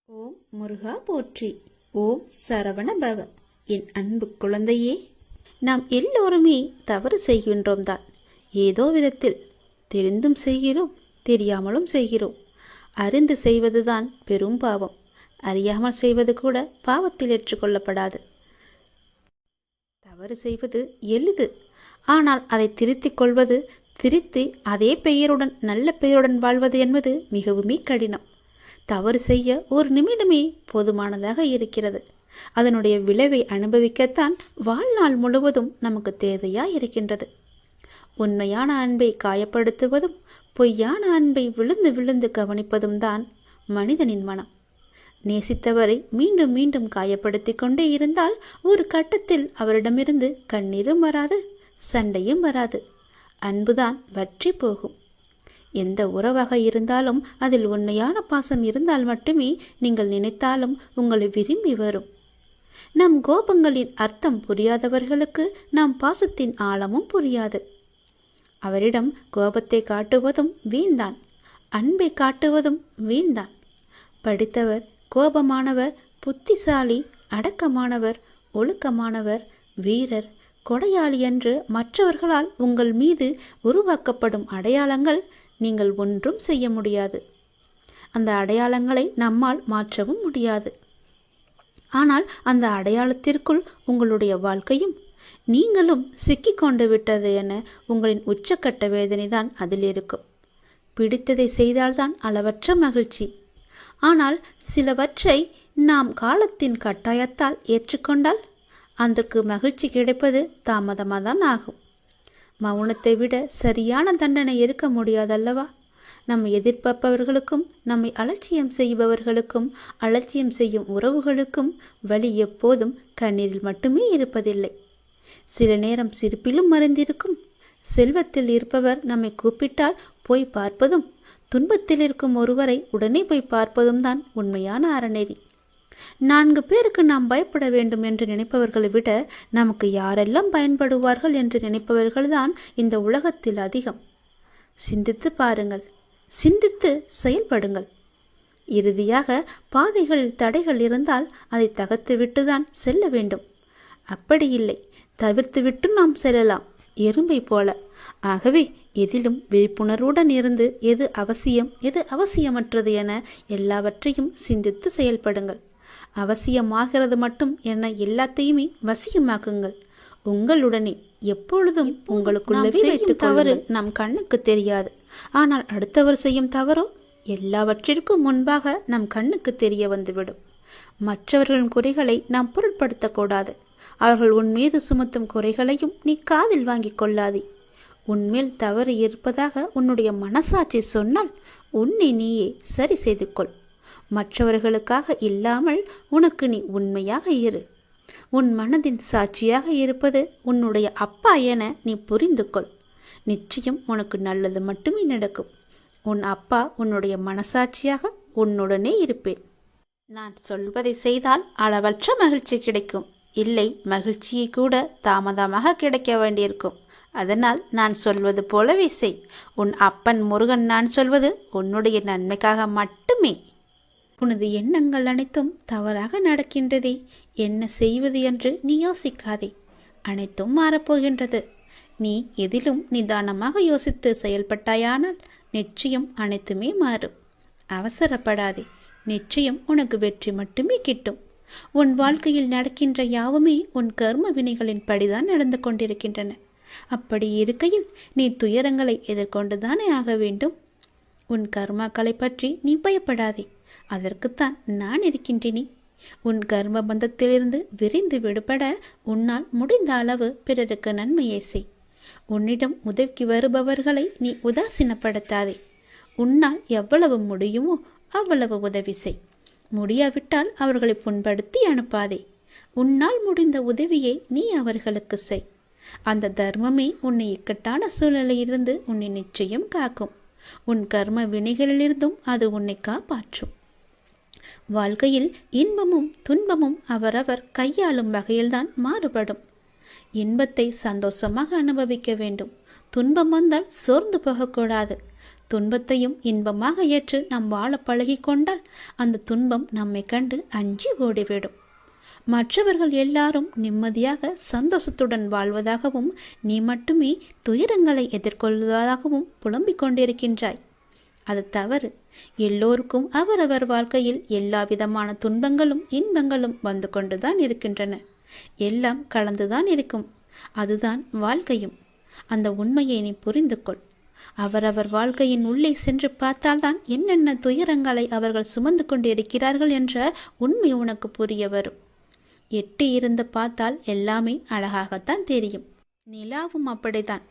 ஓம் முருகா போற்றி. ஓம் சரவண பவ. என் அன்பு குழந்தையே, நாம் எல்லோருமே தவறு செய்கின்றோம் தான். ஏதோ விதத்தில் தெரிந்தும் செய்கிறோம், தெரியாமலும் செய்கிறோம். அறிந்து செய்வதுதான் பெரும் பாவம். அறியாமல் செய்வது கூட பாவத்தில் ஏற்றுக்கொள்ளப்படாது. தவறு செய்வது எளிது, ஆனால் அதை திருத்திக் கொள்வது, திருத்தி அதே பெயருடன் நல்ல பெயருடன் வாழ்வது என்பது மிகவுமே கடினம். தவறு செய்ய ஒரு நிமிடமே போதுமானதாக இருக்கிறது. அதனுடைய விளைவை அனுபவிக்கத்தான் வாழ்நாள் முழுவதும் நமக்கு தேவையாய் இருக்கின்றது. உண்மையான அன்பை காயப்படுத்துவதும் பொய்யான அன்பை விழுந்து விழுந்து கவனிப்பதும் தான் மனிதனின் மனம். நேசித்தவரை மீண்டும் மீண்டும் காயப்படுத்தி கொண்டே இருந்தால் ஒரு கட்டத்தில் அவரிடமிருந்து கண்ணீரும் வராது, சண்டையும் வராது. அன்புதான் வற்றி போகும். எந்த உறவாக இருந்தாலும் அதில் உண்மையான பாசம் இருந்தால் மட்டுமே நீங்கள் நினைத்தாலும் உங்களை விரும்பி வரும். நம் கோபங்களின் அர்த்தம் புரியாதவர்களுக்கு நாம் பாசத்தின் ஆழமும் புரியாது. அவரிடம் கோபத்தை காட்டுவதும் வீண்தான், அன்பை காட்டுவதும் வீண்தான். படித்தவர், கோபமானவர், புத்திசாலி, அடக்கமானவர், ஒழுக்கமானவர், வீரர், கொடையாளி என்று மற்றவர்களால் உங்கள் மீது உருவாக்கப்படும் அடையாளங்கள் நீங்கள் ஒன்றும் செய்ய முடியாது. அந்த அடையாளங்களை நம்மால் மாற்றவும் முடியாது. ஆனால் அந்த அடையாளத்திற்குள் உங்களுடைய வாழ்க்கையும் நீங்களும் சிக்கிக்கொண்டு விட்டது என உங்களின் உச்சக்கட்ட வேதனை தான் அதில் இருக்கும். பிடித்ததை செய்தால்தான் அளவற்ற மகிழ்ச்சி. ஆனால் சிலவற்றை நாம் காலத்தின் கட்டாயத்தால் ஏற்றுக்கொண்டால் அதற்கு மகிழ்ச்சி கிடைப்பது தாமதமாக தான் ஆகும். மௌனத்தை விட சரியான தண்டனை இருக்க முடியாதல்லவா? நம்மை எதிர்பார்ப்பவர்களுக்கும் நம்மை அலட்சியம் செய்பவர்களுக்கும் அலட்சியம் செய்யும் உறவுகளுக்கும் வழி எப்போதும் கண்ணீரில் மட்டுமே இருப்பதில்லை. சில நேரம் சிரிப்பிலும் மறைந்திருக்கும். செல்வத்தில் இருப்பவர் நம்மை கூப்பிட்டால் போய் பார்ப்பதும், துன்பத்தில் இருக்கும் ஒருவரை உடனே போய் பார்ப்பதும் தான் உண்மையான அறநெறி. 4 பேருக்கு நாம் பயப்பட வேண்டும் என்று நினைப்பவர்களை விட நமக்கு யாரெல்லாம் பயன்படுவார்கள் என்று நினைப்பவர்கள்தான் இந்த உலகத்தில் அதிகம். சிந்தித்து பாருங்கள், சிந்தித்து செயல்படுங்கள். இறுதியாக பாதைகளில் தடைகள் இருந்தால் அதை தகர்த்து தான் செல்ல வேண்டும். அப்படி இல்லை, தவிர்த்து விட்டு நாம் செல்லலாம், எறும்பை போல. ஆகவே எதிலும் விழிப்புணர்வுடன் இருந்து எது அவசியம், எது அவசியமற்றது என எல்லாவற்றையும் சிந்தித்து செயல்படுங்கள். அவசியமாகிறது மட்டும் என எல்லாத்தையுமே வசியமாக்குங்கள். உங்களுடனே எப்பொழுதும் உங்களுக்குள்ளவே வைத்துக் தவறு நம் கண்ணுக்கு தெரியாது. ஆனால் அடுத்தவர் செய்யும் தவறோ எல்லாவற்றிற்கும் முன்பாக நம் கண்ணுக்கு தெரிய வந்துவிடும். மற்றவர்களின் குறைகளை நாம் பொருட்படுத்தக்கூடாது. அவர்கள் உன் மீது சுமத்தும் குறைகளையும் நீ காதில் வாங்கிக் கொள்ளாதே. உன்மேல் தவறு இருப்பதாக உன்னுடைய மனசாட்சி சொன்னால் உன்னை நீயே சரி செய்து கொள். மற்றவர்களுக்காக இல்லாமல் உனக்கு நீ உண்மையாக இரு. உன் மனதின் சாட்சியாக இருப்பது உன்னுடைய அப்பா என நீ புரிந்து கொள். நிச்சயம் உனக்கு நல்லது மட்டுமே நடக்கும். உன் அப்பா உன்னுடைய மனசாட்சியாக உன்னுடனே இருப்பேன். நான் சொல்வதை செய்தால் அளவற்ற மகிழ்ச்சி கிடைக்கும். இல்லை, மகிழ்ச்சியை கூட தாமதமாக கிடைக்க வேண்டியிருக்கும். அதனால் நான் சொல்வது போலவே செய். உன் அப்பன் முருகன் நான் சொல்வது உன்னுடைய நன்மைக்காக மட்டுமே. உனது எண்ணங்கள் அனைத்தும் தவறாக நடக்கின்றதே, என்ன செய்வது என்று நீ யோசிக்காதே. அனைத்தும் மாறப்போகின்றது. நீ எதிலும் நிதானமாக யோசித்து செயல்பட்டாயானால் நிச்சயம் அனைத்துமே மாறும். அவசரப்படாதே, நிச்சயம் உனக்கு வெற்றி மட்டுமே கிட்டும். உன் வாழ்க்கையில் நடக்கின்ற யாவுமே உன் கர்ம வினைகளின் படிதான் நடந்து கொண்டிருக்கின்றன. அப்படி இருக்கையில் நீ துயரங்களை எதிர்கொண்டுதானே ஆக வேண்டும். உன் கர்மாக்களை பற்றி நீ பயப்படாதே. அதற்குத்தான் நான் இருக்கின்றேனே. உன் கர்ம பந்தத்திலிருந்து விரிந்து விடுபட உன்னால் முடிந்த அளவு பிறருக்கு நன்மையை செய். உன்னிடம் உதவிக்கு வருபவர்களை நீ உதாசீனப்படுத்தாதே. உன்னால் எவ்வளவு முடியுமோ அவ்வளவு உதவி செய். முடியாவிட்டால் அவர்களை புண்படுத்தி அனுப்பாதே. உன்னால் முடிந்த உதவியை நீ அவர்களுக்கு செய். அந்த தர்மமே உன்னை இக்கட்டான சூழ்நிலையிலிருந்து உன்னை நிச்சயம் காக்கும். உன் கர்ம வினைகளிலிருந்தும் அது உன்னை காப்பாற்றும். வாழ்க்கையில் இன்பமும் துன்பமும் அவரவர் கையாளும் வகையில்தான் மாறுபடும். இன்பத்தை சந்தோஷமாக அனுபவிக்க வேண்டும். துன்பம் வந்தால் சோர்ந்து போகக்கூடாது. துன்பத்தையும் இன்பமாக ஏற்று நாம் வாழ பழகி கொண்டால் அந்த துன்பம் நம்மை கண்டு அஞ்சி ஓடிவிடும். மற்றவர்கள் எல்லாரும் நிம்மதியாக சந்தோஷத்துடன் வாழ்வதாகவும் நீ மட்டுமே துயரங்களை எதிர்கொள்வதாகவும் புலம்பிக் கொண்டிருக்கின்றாய். அது தவறு. எல்லோருக்கும் அவரவர் வாழ்க்கையில் எல்லா விதமான துன்பங்களும் இன்பங்களும் வந்து கொண்டுதான் இருக்கின்றன. எல்லாம் கலந்துதான் இருக்கும். அதுதான் வாழ்க்கையும். அந்த உண்மையை நீ புரிந்து கொள். அவரவர் வாழ்க்கையின் உள்ளே சென்று பார்த்தால்தான் என்னென்ன துயரங்களை அவர்கள் சுமந்து கொண்டு இருக்கிறார்கள் என்ற உண்மை உனக்கு புரிய வரும். எட்டி இருந்து பார்த்தால் எல்லாமே அழகாகத்தான் தெரியும். நிலாவும் அப்படித்தான்.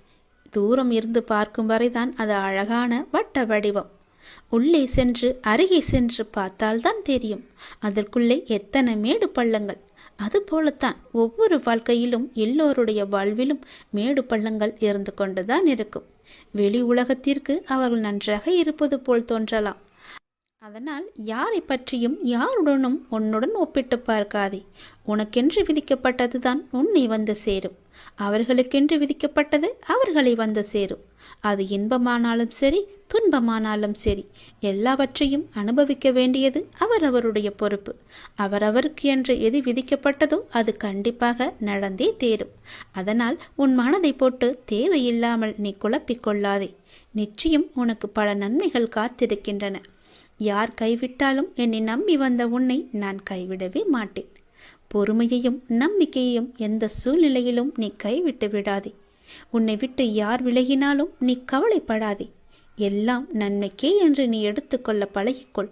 தூரம் இருந்து பார்க்கும் வரைதான் அது அழகான வட்ட வடிவம். உள்ளே சென்று அருகே சென்று பார்த்தால்தான் தெரியும் அதற்குள்ளே எத்தனை மேடு பள்ளங்கள். அதுபோலத்தான் ஒவ்வொரு வாழ்க்கையிலும் எல்லோருடைய வாழ்விலும் மேடு பள்ளங்கள் இருந்து கொண்டுதான் இருக்கும். வெளி உலகத்திற்கு அவர்கள் நன்றாக இருப்பது போல் தோன்றலாம். அதனால் யாரை பற்றியும் யாருடனும் உன்னுடன் ஒப்பிட்டு பார்க்காதே. உனக்கென்று விதிக்கப்பட்டதுதான் உன்னை வந்து சேரும். அவர்களுக்கென்று விதிக்கப்பட்டது அவர்களை வந்து சேரும். அது இன்பமானாலும் சரி துன்பமானாலும் சரி எல்லாவற்றையும் அனுபவிக்க வேண்டியது அவரவருடைய பொறுப்பு. அவரவருக்கு என்று எது விதிக்கப்பட்டதோ அது கண்டிப்பாக நடந்தே தேரும். அதனால் உன் மனதை போட்டு தேவையில்லாமல் நீ குழப்பிக்கொள்ளாதே. நிச்சயம் உனக்கு பல நன்மைகள் காத்திருக்கின்றன. யார் கைவிட்டாலும் என்னை நம்பி வந்த உன்னை நான் கைவிடவே மாட்டேன். பொறுமையையும் நம்பிக்கையையும் எந்த சூழ்நிலையிலும் நீ கைவிட்டு விடாதே. உன்னை விட்டு யார் விலகினாலும் நீ கவலைப்படாதே. எல்லாம் நன்மைக்கே என்று நீ எடுத்துக்கொள்ள பழகிக்கொள்.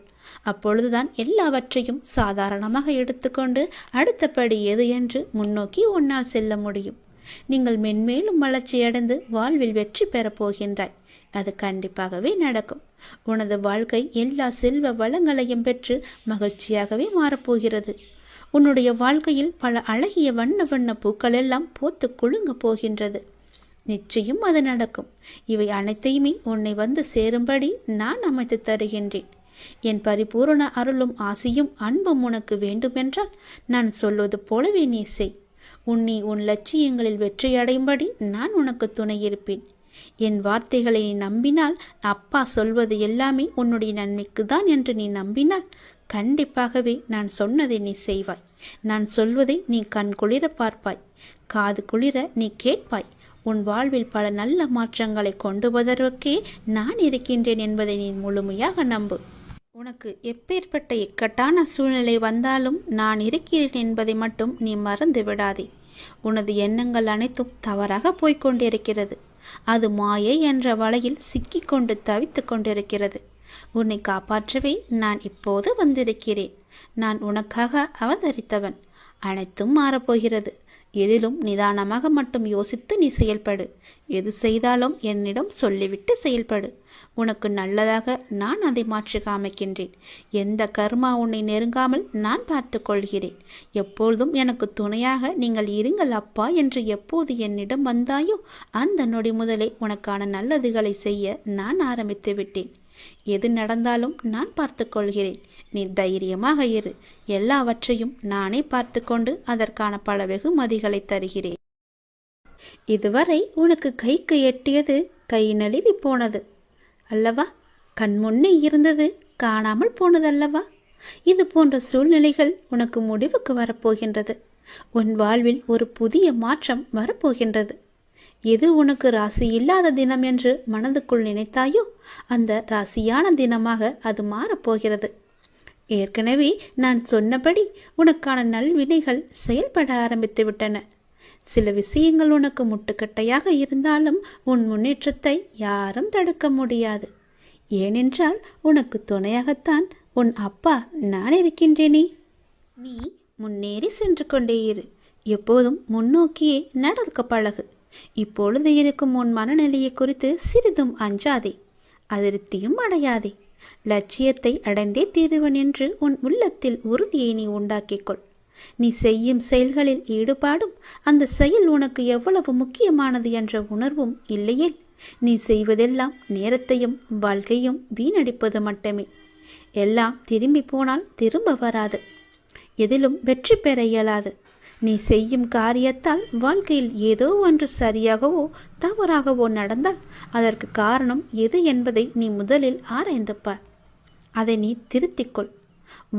அப்பொழுதுதான் எல்லாவற்றையும் சாதாரணமாக எடுத்துக்கொண்டு அடுத்தபடி எது என்று முன்னோக்கி உன்னால் செல்ல முடியும். நீங்கள் மென்மேலும் வளர்ச்சியடைந்து வாழ்வில் வெற்றி பெறப் போகின்றாய். அது கண்டிப்பாகவே நடக்கும். உனது வாழ்க்கை எல்லா செல்வ வளங்களையும் பெற்று மகிழ்ச்சியாகவே மாறப்போகிறது. உன்னுடைய வாழ்க்கையில் பல அழகிய வண்ண வண்ண பூக்கள் எல்லாம் பூத்து குலுங்க போகின்றது. நிச்சயம் அது நடக்கும். இவை அனைத்தையுமே உன்னை வந்து சேரும்படி நான் அமைத்து தருகின்றேன். என் பரிபூரண அருளும் ஆசியும் அன்பும் உனக்கு வேண்டுமென்றால் நான் சொல்வது போலவே நீ செய். உன் லட்சியங்களில் வெற்றியடையும்படி நான் உனக்கு துணை இருப்பேன். என் வார்த்தைகளை நீ நம்பினால், அப்பா சொல்வது எல்லாமே உன்னுடைய நன்மைக்கு தான் என்று நீ நம்பினால் கண்டிப்பாகவே நான் சொன்னதை நீ செய்வாய். நான் சொல்வதை நீ கண் குளிர பார்ப்பாய், காது குளிர நீ கேட்பாய். உன் வாழ்வில் பல நல்ல மாற்றங்களை கொண்டு வருவதற்கே நான் இருக்கின்றேன் என்பதை நீ முழுமையாக நம்பு. உனக்கு எப்பேற்பட்ட இக்கட்டான சூழ்நிலை வந்தாலும் நான் இருக்கிறேன் என்பதை மட்டும் நீ மறந்து விடாதே. உனது எண்ணங்கள் அனைத்தும் தவறாக போய்கொண்டிருக்கிறது. அது மாயை என்ற வலையில் சிக்கிக்கொண்டு தவித்து கொண்டிருக்கிறது. உன்னை காப்பாற்றவே நான் இப்போது வந்திருக்கிறேன். நான் உனக்காக அவதரித்தவன். அனைத்தும் மாறப்போகிறது. எதிலும் நிதானமாக மட்டும் யோசித்து நீ செயல்படு. எது செய்தாலும் என்னிடம் சொல்லிவிட்டு செயல்படு. உனக்கு நல்லதாக நான் அதை மாற்றி காமிக்கின்றேன். எந்த கர்மா உன்னை நெருங்காமல் நான் பார்த்து கொள்கிறேன். எப்பொழுதும் எனக்கு துணையாக நீங்கள் இருங்கள் அப்பா என்று எப்போது என்னிடம் வந்தாயோ அந்த நொடி முதலே உனக்கான நல்லதுகளை செய்ய நான் ஆரம்பித்து விட்டேன். எது நடந்தாலும் நான் பார்த்து கொள்கிறேன். நீ தைரியமாக இரு. எல்லாவற்றையும் நானே பார்த்து கொண்டு அதற்கான பல வெகுமதிகளை தருகிறேன். இதுவரை உனக்கு கைக்கு எட்டியது கை நழுவி போனது அல்லவா? கண்முன்னே இருந்தது காணாமல் போனதல்லவா? இது போன்ற சூழ்நிலைகள் உனக்கு முடிவுக்கு வரப்போகின்றது. உன் வாழ்வில் ஒரு புதிய மாற்றம் வரப்போகின்றது. எது உனக்கு ராசி இல்லாத தினம் என்று மனதுக்குள் நினைத்தாயோ அந்த ராசியான தினமாக அது மாறப்போகிறது. ஏற்கனவே நான் சொன்னபடி உனக்கான நல்வினைகள் செயல்பட ஆரம்பித்து விட்டன. சில விஷயங்கள் உனக்கு முட்டுக்கட்டையாக இருந்தாலும் உன் முன்னேற்றத்தை யாரும் தடுக்க முடியாது. ஏனென்றால் உனக்கு துணையாகத்தான் உன் அப்பா நான் இருக்கின்றேனே. நீ முன்னேறி சென்று கொண்டே இரு. எப்போதும் முன்னோக்கியே நடக்க பழகு. இப்பொழுது இருக்கும் உன் மனநிலையை குறித்து சிறிதும் அஞ்சாதே, அதிருப்தியும் அடையாதே. லட்சியத்தை அடைந்தே தீருவன் என்று உன் உள்ளத்தில் உறுதியை நீ உண்டாக்கிக்கொள். நீ செய்யும் செயல்களில் ஈடுபாடும் அந்த செயல் உனக்கு எவ்வளவு முக்கியமானது என்ற உணர்வும் இல்லையேல் நீ செய்வதெல்லாம் நேரத்தையும் வாழ்க்கையும் வீணடிப்பது மட்டுமே. எல்லாம் திரும்பி போனால் திரும்ப வராது. எதிலும் வெற்றி பெற இயலாது. நீ செய்யும் காரியத்தால் வாழ்க்கையில் ஏதோ ஒன்று சரியாகவோ தவறாகவோ நடந்தால் அதற்கு காரணம் எது என்பதை நீ முதலில் ஆராய்ந்து பார். அதை நீ திருத்திக்கொள்.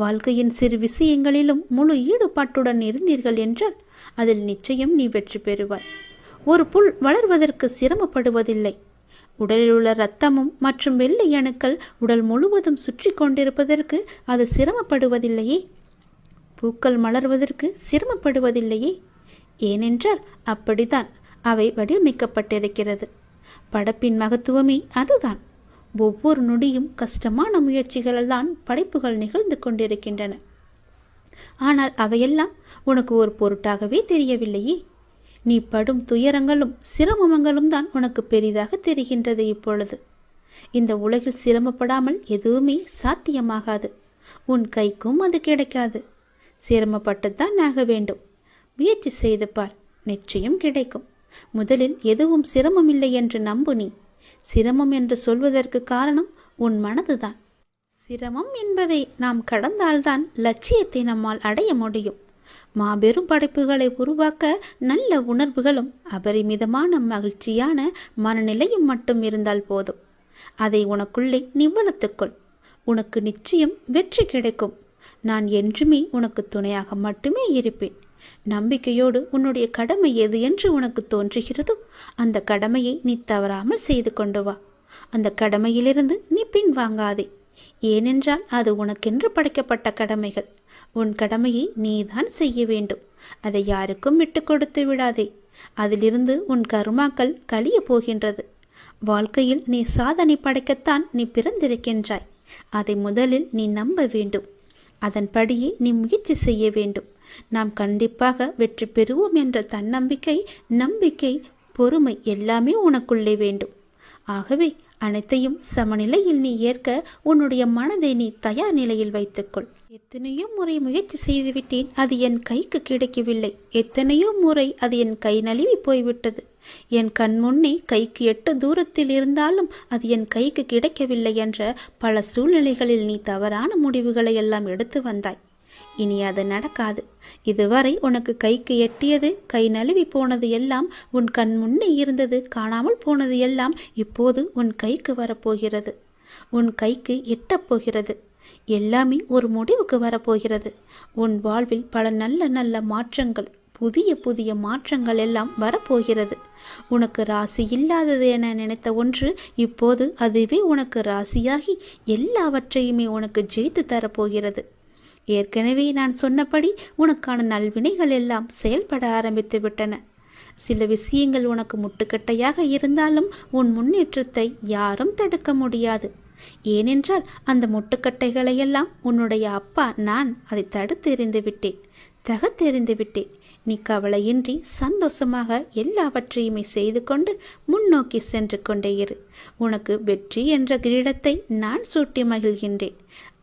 வாழ்க்கையின் சிறு விஷயங்களிலும் முழு ஈடுபாட்டுடன் இருந்தீர்கள் என்றால் அதில் நிச்சயம் நீ வெற்றி பெறுவாய். ஒரு புல் வளர்வதற்கு சிரமப்படுவதில்லை. உடலில் உள்ள இரத்தமும் மற்றும் வெள்ளை அணுக்கள் உடல் முழுவதும் சுற்றி கொண்டிருப்பதற்கு அது சிரமப்படுவதில்லையே. பூக்கள் மலர்வதற்கு சிரமப்படுவதில்லையே. ஏனென்றால் அப்படித்தான் அவை வடிவமைக்கப்பட்டிருக்கிறது. படைப்பின் மகத்துவமே அதுதான். ஒவ்வொரு நொடியும் கஷ்டமான முயற்சிகளால் தான் படைப்புகள் நிகழ்ந்து கொண்டிருக்கின்றன. ஆனால் அவையெல்லாம் உனக்கு ஒரு பொருட்டாகவே தெரியவில்லையே. நீ படும் துயரங்களும் சிரமங்களும் தான் உனக்கு பெரிதாக தெரிகின்றது. இப்பொழுது இந்த உலகில் சிரமப்படாமல் எதுவுமே சாத்தியமாகாது. உன் கைக்கும் அது கிடைக்காது. சிரமப்பட்டுத்தான் ஆக வேண்டும். முயற்சி செய்து பார், நிச்சயம் கிடைக்கும். முதலில் எதுவும் சிரமமில்லை என்று நம்பு. நீ சிரமம் என்று சொல்வதற்கு காரணம் உன் மனதுதான். சிரமம் என்பதை நாம் கடந்தால்தான் லட்சியத்தை நம்மால் அடைய முடியும். மாபெரும் படைப்புகளை உருவாக்க நல்ல உணர்வுகளும் அபரிமிதமான மகிழ்ச்சியான மனநிலையும் மட்டும் இருந்தால் போதும். அதை உனக்குள்ளே நீ வளர்த்துக்கொள். உனக்கு நிச்சயம் வெற்றி கிடைக்கும். நான் என்றுமே உனக்கு துணையாக மட்டுமே இருப்பேன். நம்பிக்கையோடு உன்னுடைய கடமை எது என்று உனக்கு தோன்றுகிறதோ அந்த கடமையை நீ தவறாமல் செய்து கொண்டு வா. அந்த கடமையிலிருந்து நீ பின்வாங்காதே. ஏனென்றால் அது உனக்கென்று படைக்கப்பட்ட கடமைகள். உன் கடமையை நீதான் செய்ய வேண்டும். அதை யாருக்கும் விட்டு கொடுத்து விடாதே. அதிலிருந்து உன் கர்மாக்கள் கழிய போகின்றது. வாழ்க்கையில் நீ சாதனை படைக்கத்தான் நீ பிறந்திருக்கின்றாய். அதை முதலில் நீ நம்ப வேண்டும். அதன்படியே நீ முயற்சி செய்ய வேண்டும். நாம் கண்டிப்பாக வெற்றி பெறுவோம் என்ற தன்னம்பிக்கை, நம்பிக்கை, பொறுமை எல்லாமே உனக்குள்ளே வேண்டும். ஆகவே அனைத்தையும் சமநிலையில் நீ ஏற்க உன்னுடைய மனதை நீ தயார் நிலையில் வைத்துக்கொள். எத்தனையோ முறை முயற்சி செய்துவிட்டேன், அது என் கைக்கு கிடைக்கவில்லை. எத்தனையோ முறை அது என் கை நழுவி போய்விட்டது. என் கண் முன்னே கைக்கு 8 தூரத்தில் இருந்தாலும் அது என் கைக்கு கிடைக்கவில்லை என்ற பல சூழ்நிலைகளில் நீ தவறான முடிவுகளை எல்லாம் எடுத்து வந்தாய். இனி அது நடக்காது. இதுவரை உனக்கு கைக்கு எட்டியது, கை நழுவி போனது எல்லாம், உன் கண் முன்னே இருந்தது, காணாமல் போனது எல்லாம் இப்போது உன் கைக்கு வரப்போகிறது. உன் கைக்கு எட்டப்போகிறது. எல்லாமே ஒரு முடிவுக்கு வரப்போகிறது. உன் வாழ்வில் பல நல்ல நல்ல மாற்றங்கள், புதிய புதிய மாற்றங்கள் எல்லாம் வரப்போகிறது. உனக்கு ராசி இல்லாதது என நினைத்த ஒன்று இப்போது அதுவே உனக்கு ராசியாகி எல்லாவற்றையுமே உனக்கு ஜெயித்து தரப்போகிறது. ஏற்கனவே நான் சொன்னபடி உனக்கான நல்வினைகள் எல்லாம் செயல்பட ஆரம்பித்து விட்டன. சில விஷயங்கள் உனக்கு முட்டுக்கட்டையாக இருந்தாலும் உன் முன்னேற்றத்தை யாரும் தடுக்க முடியாது. ஏனென்றால் அந்த முட்டுக்கட்டைகளையெல்லாம் உன்னுடைய அப்பா நான் அதை தடுத்து எறிந்து விட்டேன், தகர்த்தெறிந்து விட்டேன். நீ கவலையின்றி சந்தோஷமாக எல்லாவற்றையுமே செய்து கொண்டு முன்னோக்கி சென்று கொண்டே இரு. உனக்கு வெற்றி என்ற கிரீடத்தை நான் சூட்டி மகிழ்கின்றேன்.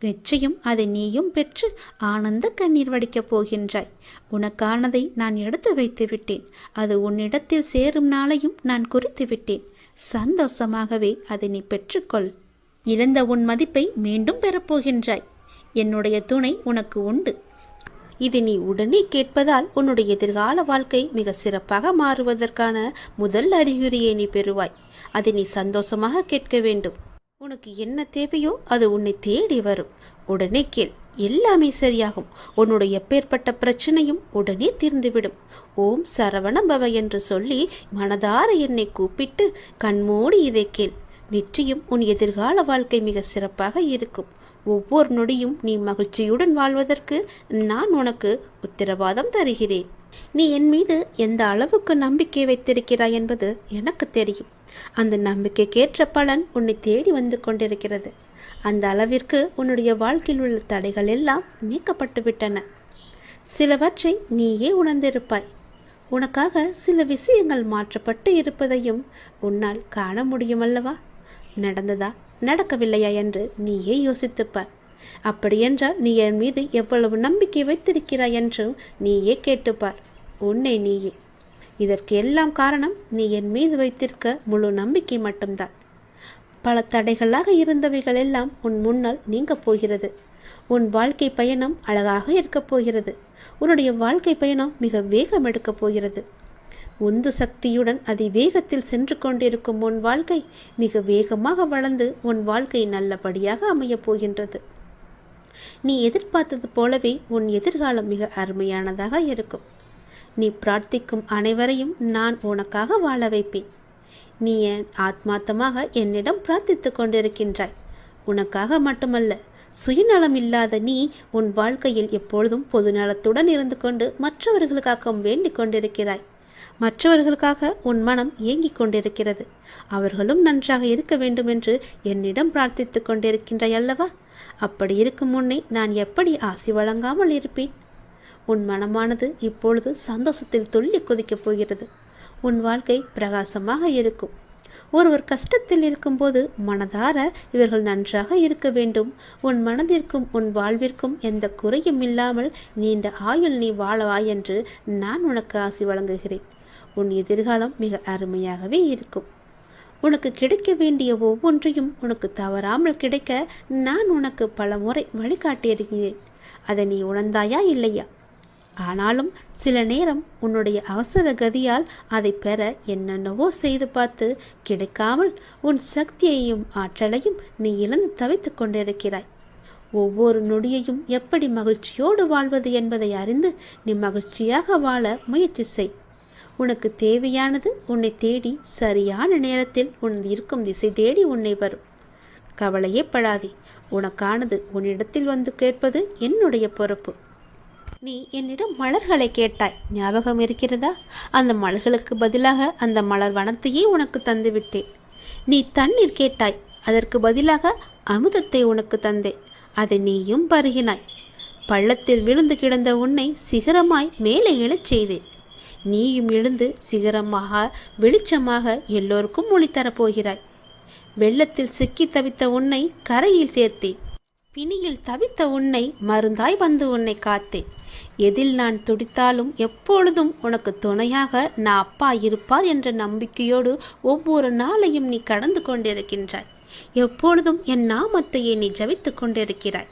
நிச்சயம் அதை நீயும் பெற்று ஆனந்த கண்ணீர் வடிக்கப் போகின்றாய். உனக்கானதை நான் எடுத்து வைத்து விட்டேன். அது உன்னிடத்தில் சேரும் நாளையும் நான் குறித்து விட்டேன். சந்தோஷமாகவே அதை நீ பெற்றுக்கொள். இழந்த உன் மதிப்பை மீண்டும் பெறப்போகின்றாய். என்னுடைய துணை உனக்கு உண்டு. இது நீ உடனே கேட்பதால் உன்னுடைய எதிர்கால வாழ்க்கை மிக சிறப்பாக மாறுவதற்கான முதல் அறிகுறியை நீ பெறுவாய். அதை நீ சந்தோஷமாக கேட்க வேண்டும். உனக்கு என்ன தேவையோ அது உன்னை தேடி வரும். உடனே கேள், எல்லாமே சரியாகும். உன்னுடைய எப்பேற்பட்ட பிரச்சனையும் உடனே தீர்ந்துவிடும். ஓம் சரவண பவ என்று சொல்லி மனதார என்னை கூப்பிட்டு கண்மூடி இதை கேள். நிச்சயம் உன் எதிர்கால வாழ்க்கை மிக சிறப்பாக இருக்கும். ஒவ்வொரு நொடியும் நீ மகிழ்ச்சியுடன் வாழ்வதற்கு நான் உனக்கு உத்தரவாதம் தருகிறேன். நீ என் மீது எந்த அளவுக்கு நம்பிக்கை வைத்திருக்கிறாய் என்பது எனக்கு தெரியும். அந்த நம்பிக்கைக்கேற்ற பலன் உன்னை தேடி வந்து கொண்டிருக்கிறது. அந்த அளவிற்கு உன்னுடைய வாழ்க்கையில் உள்ள தடைகள் எல்லாம் நீக்கப்பட்டு விட்டன. சிலவற்றை நீயே உணர்ந்திருப்பாய். உனக்காக சில விஷயங்கள் மாற்றப்பட்டு இருப்பதையும் உன்னால் காண முடியுமல்லவா? நடந்ததா நடக்கவில்லையா என்று நீயே யோசித்துப்பார். அப்படியென்றால் நீ என் மீது எவ்வளவு நம்பிக்கை வைத்திருக்கிறாய் என்றும் நீயே கேட்டுப்பார். உன்னை நீயே. இதற்கு எல்லாம் காரணம் நீ என் மீது வைத்திருக்க முழு நம்பிக்கை மட்டும்தான். பல தடைகளாக இருந்தவைகள் எல்லாம் உன் முன்னால் நீங்க போகிறது. உன் வாழ்க்கை பயணம் அழகாக இருக்கப் போகிறது. உன்னுடைய வாழ்க்கை பயணம் மிக வேகம் எடுக்கப் போகிறது. உந்து சக்தியுடன் அதிவேகத்தில் சென்று கொண்டிருக்கும் உன் வாழ்க்கை மிக வேகமாக வளர்ந்து உன் வாழ்க்கை நல்லபடியாக அமையப் போகின்றது. நீ எதிர்பார்த்தது போலவே உன் எதிர்காலம் மிக அருமையானதாக இருக்கும். நீ பிரார்த்திக்கும் அனைவரையும் நான் உனக்காக வாழ வைப்பேன். நீ ஆத்மார்த்தமாக என்னிடம் பிரார்த்தித்து கொண்டிருக்கின்றாய். உனக்காக மட்டுமல்ல, சுயநலம் இல்லாத நீ உன் வாழ்க்கையில் எப்பொழுதும் பொதுநலத்துடன் இருந்து கொண்டு மற்றவர்களுக்காக வேண்டிக் கொண்டிருக்கிறாய். மற்றவர்களுக்காக உன் மனம் ஏங்கிக் கொண்டிருக்கிறது. அவர்களும் நன்றாக இருக்க வேண்டும் என்று என்னிடம் பிரார்த்தித்து கொண்டிருக்கின்றாய் அல்லவா? அப்படி இருக்கும் முன்னே நான் எப்படி ஆசி வழங்காமல் இருப்பேன்? உன் மனமானது இப்பொழுது சந்தோஷத்தில் துள்ளி குதிக்கப் போகிறது. உன் வாழ்க்கை பிரகாசமாக இருக்கும். ஒருவர் கஷ்டத்தில் இருக்கும்போது மனதார இவர்கள் நன்றாக இருக்க வேண்டும், உன் மனதிற்கும் உன் வாழ்விற்கும் எந்த குறையும் இல்லாமல் நீண்ட ஆயுள் நீ வாழவாய் என்று நான் உனக்கு ஆசி வழங்குகிறேன். உன் எதிர்காலம் மிக அருமையாகவே இருக்கும். உனக்கு கிடைக்க வேண்டிய ஒவ்வொன்றையும் உனக்கு தவறாமல் கிடைக்க நான் உனக்கு பல முறை வழிகாட்டியிருக்கிறேன். அதை நீ உணர்ந்தாயா இல்லையா? ஆனாலும் சில நேரம் உன்னுடைய அவசர கதியால் அதை பெற என்னென்னவோ செய்து பார்த்து கிடைக்காமல் உன் சக்தியையும் ஆற்றலையும் நீ இழந்து தவித்து கொண்டிருக்கிறாய். ஒவ்வொரு நொடியையும் எப்படி மகிழ்ச்சியோடு வாழ்வது என்பதை அறிந்து நீ மகிழ்ச்சியாக வாழ முயற்சி செய். உனக்கு தேவையானது உன்னை தேடி சரியான நேரத்தில் உன் இருக்கும் திசை தேடி உன்னை வரும். கவலையே படாதே. உனக்கானது உன்னிடத்தில் வந்து கேட்பது என்னுடைய பொறுப்பு. நீ என்னிடம் மலர்களை கேட்டாய், ஞாபகம் இருக்கிறதா? அந்த மலர்களுக்கு பதிலாக அந்த மலர் வனத்தையே உனக்கு தந்துவிட்டேன். நீ தண்ணீர் கேட்டாய், அதற்கு பதிலாக அமுதத்தை உனக்கு தந்தேன். அதை நீயும் பருகினாய். பள்ளத்தில் விழுந்து கிடந்த உன்னை சிகரமாய் மேலே எழச் செய்தேன். நீயும் எழுந்து சிகரமாக வெளிச்சமாக எல்லோருக்கும் ஒளி தரப்போகிறாய். வெள்ளத்தில் சிக்கி தவித்த உன்னை கரையில் சேர்த்தேன். பிணியில் தவித்த உன்னை மருந்தாய் வந்து உன்னை காத்தேன். எதில் நான் துடித்தாலும் எப்பொழுதும் உனக்கு துணையாக நான் அப்பா இருப்பார் என்ற நம்பிக்கையோடு ஒவ்வொரு நாளையும் நீ கடந்து கொண்டிருக்கின்றாய். எப்பொழுதும் என் நாமத்தையே நீ ஜபித்து கொண்டிருக்கிறாய்.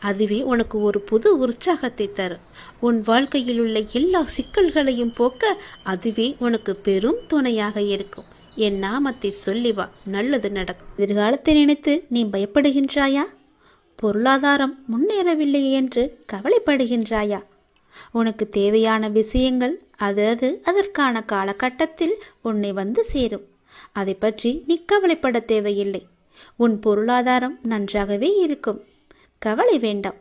அதுவே உனக்கு ஒரு புது உற்சாகத்தை தரும். உன் வாழ்க்கையில் உள்ள எல்லா சிக்கல்களையும் போக்க அதுவே உனக்கு பெரும் துணையாக இருக்கும். என் நாமத்தை சொல்லி வா, நல்லது நடக்கும். எதிர்காலத்தை நினைத்து நீ பயப்படுகின்றாயா? பொருளாதாரம் முன்னேறவில்லை என்று கவலைப்படுகின்றாயா? உனக்கு தேவையான விஷயங்கள் அதற்கான காலகட்டத்தில் உன்னை வந்து சேரும். அதை பற்றி நீ கவலைப்பட தேவையில்லை. உன் பொருளாதாரம் நன்றாகவே இருக்கும். கவலை வேண்டாம்.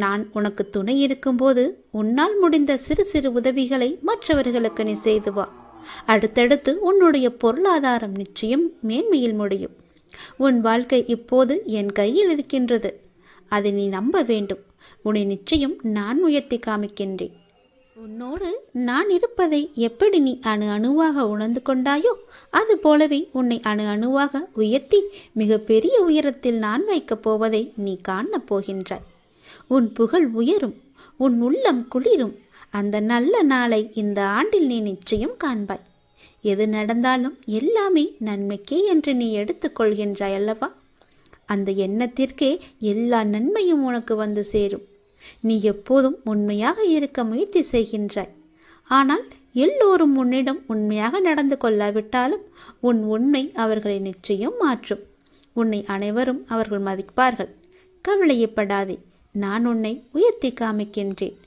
நான் உனக்கு துணை இருக்கும்போது உன்னால் முடிந்த சிறு சிறு உதவிகளை மற்றவர்களுக்கு நீ செய்து வா. அடுத்தடுத்து உன்னுடைய பொருளாதாரம் நிச்சயம் மேன்மையில் முடியும். உன் வாழ்க்கை இப்போது என் கையில் இருக்கின்றது. அதை நீ நம்ப வேண்டும். உன்னை நிச்சயம் நான் உயர்த்தி காமிக்கின்றேன். உன்னோடு நான் இருப்பதை எப்படி நீ அணு அணுவாக உணர்ந்து கொண்டாயோ அது போலவே உன்னை அணு அணுவாக உயர்த்தி மிக பெரிய உயரத்தில் நான் வைக்கப் போவதை நீ காணப் போகின்றாய். உன் புகழ் உயரும், உன் உள்ளம் குளிரும். அந்த நல்ல நாளை இந்த ஆண்டில் நீ நிச்சயம் காண்பாய். எது நடந்தாலும் எல்லாமே நன்மைக்கே என்று நீ எடுத்துக்கொள்கின்றாய் அல்லவா? அந்த எண்ணத்திற்கே எல்லா நன்மையும் உனக்கு வந்து சேரும். நீ எப்போதும் உண்மையாக இருக்க முயற்சி செய்கின்றாய். ஆனால் எல்லோரும் உன்னிடம் உண்மையாக நடந்து கொள்ளாவிட்டாலும் உன் உண்மை அவர்களை நிச்சயம் மாற்றும். உன்னை அனைவரும் அவர்கள் மதிப்பார்கள். கவலையப்படாதே. நான் உன்னை உயர்த்தி காமிக்கின்றேன்.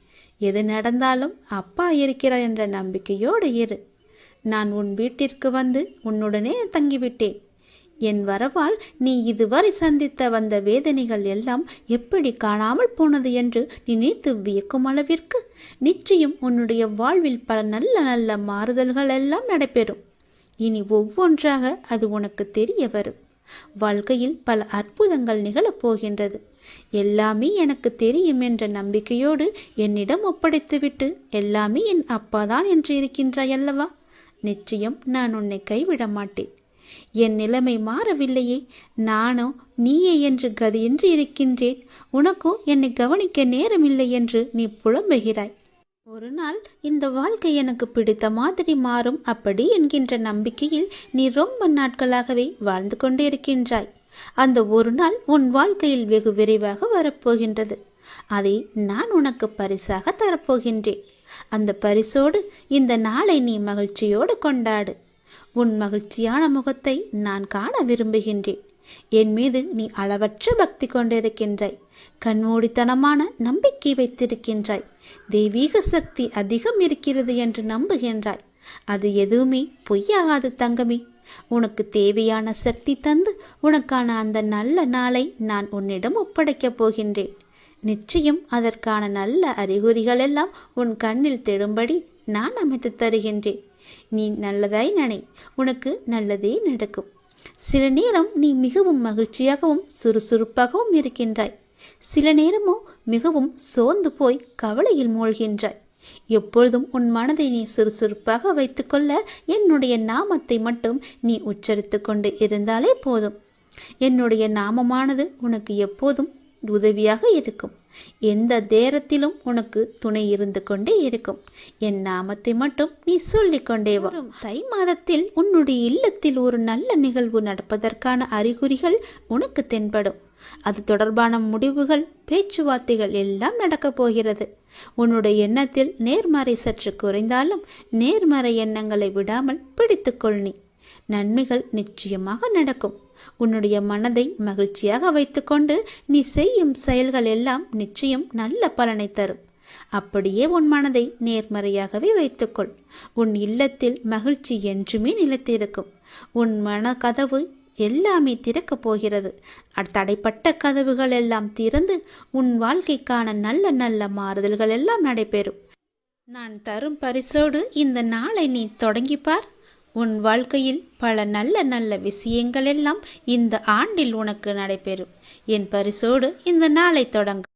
எது நடந்தாலும் அப்பா இருக்கிறார் என்ற நம்பிக்கையோடு இரு. நான் உன் வீட்டிற்கு வந்து உன்னுடனே தங்கிவிட்டேன். என் வரவால் நீ இதுவரை சந்தித்த வந்த வேதனைகள் எல்லாம் எப்படி காணாமல் போனது என்று நினைத்து வியக்கும் அளவிற்கு நிச்சயம் உன்னுடைய வாழ்வில் பல நல்ல நல்ல மாறுதல்கள் எல்லாம் நடைபெறும். இனி ஒவ்வொன்றாக அது உனக்கு தெரிய வரும். வாழ்க்கையில் பல அற்புதங்கள் நிகழப்போகின்றது. எல்லாமே எனக்கு தெரியும் என்ற நம்பிக்கையோடு என்னிடம் ஒப்படைத்துவிட்டு எல்லாமே என் அப்பாதான் என்று இருக்கின்றாய் அல்லவா? நிச்சயம் நான் உன்னை கைவிட மாட்டேன். என் நிலைமை மாறவில்லையே, நானோ நீயே என்று கதியின்றி இருக்கின்றேன். உனக்கோ என்னை கவனிக்க நேரமில்லை என்று நீ புலம்புகிறாய். ஒரு நாள் இந்த வாழ்க்கை எனக்கு பிடித்த மாதிரி மாறும் அப்படி என்கின்ற நம்பிக்கையில் நீ ரொம்ப நாட்களாகவே வாழ்ந்து கொண்டிருக்கின்றாய். அந்த ஒரு நாள் உன் வாழ்க்கையில் வெகு விரைவாக வரப்போகின்றது. அதை நான் உனக்கு பரிசாக தரப்போகின்றேன். அந்த பரிசோடு இந்த நாளை நீ மகிழ்ச்சியோடு கொண்டாடு. உன் மகிழ்ச்சியான முகத்தை நான் காண விரும்புகின்றேன். என் மீது நீ அளவற்ற பக்தி கொண்டிருக்கின்றாய். கண்மூடித்தனமான நம்பிக்கை வைத்திருக்கின்றாய். தெய்வீக சக்தி அதிகம் இருக்கிறது என்று நம்புகின்றாய். அது எதுவுமே பொய்யாகாது தங்கமே. உனக்கு தேவையான சக்தி தந்து உனக்கான அந்த நல்ல நாளை நான் உன்னிடம் ஒப்படைக்கப் போகின்றேன். நிச்சயம் அதற்கான நல்ல அறிகுறிகள் எல்லாம் உன் கண்ணில் தெடும்படி நான் அமைத்து தருகின்றேன். நீ நல்லதாய் நினை, உனக்கு நல்லதே நடக்கும். சில நேரம் நீ மிகவும் மகிழ்ச்சியாகவும் சுறுசுறுப்பாகவும் இருக்கின்றாய். சில நேரமோ மிகவும் சோர்ந்து போய் கவலையில் மூழ்கின்றாய். எப்பொழுதும் உன் மனதை நீ சுறுசுறுப்பாக வைத்துக்கொள்ள என்னுடைய நாமத்தை மட்டும் நீ உச்சரித்து கொண்டு இருந்தாலே போதும். என்னுடைய நாமமானது உனக்கு எப்போதும் உதவியாக இருக்கும். எந்த நேரத்திலும் உனக்கு துணை இருந்து கொண்டே இருக்கும். என் நாமத்தை மட்டும் நீ சொல்லிக்கொண்டே வா. தை மாதத்தில் உன்னுடைய இல்லத்தில் ஒரு நல்ல நிகழ்வு நடப்பதற்கான அறிகுறிகள் உனக்கு தென்படும். அது தொடர்பான முடிவுகள், பேச்சுவார்த்தைகள் எல்லாம் நடக்கப் போகிறது. உன்னுடைய எண்ணத்தில் நேர்மறை சற்று குறைந்தாலும் நேர்மறை எண்ணங்களை விடாமல் பிடித்துக்கொள். நீ நன்மைகள் நிச்சயமாக நடக்கும். உன்னுடைய மனதை மகிழ்ச்சியாக வைத்துக்கொண்டு நீ செய்யும் செயல்கள் எல்லாம் நிச்சயம் நல்ல பலனை தரும். அப்படியே உன் மனதை நேர்மறையாகவே வைத்துக்கொள். உன் இல்லத்தில் மகிழ்ச்சி என்றுமே நிலைத்திருக்கும். உன் மன கதவு எல்லாமே திறக்கப் போகிறது. தடைப்பட்ட கதவுகள் எல்லாம் திறந்து உன் வாழ்க்கைக்கான நல்ல நல்ல மாறுதல்கள் எல்லாம் நடைபெறும். நான் தரும் பரிசோடு இந்த நாளை நீ தொடங்கிப்பார். உன் வாழ்க்கையில் பல நல்ல நல்ல விஷயங்கள் எல்லாம் இந்த ஆண்டில் உனக்கு நடைபெறும். என் பரிசோடு இந்த நாளை தொடங்கு.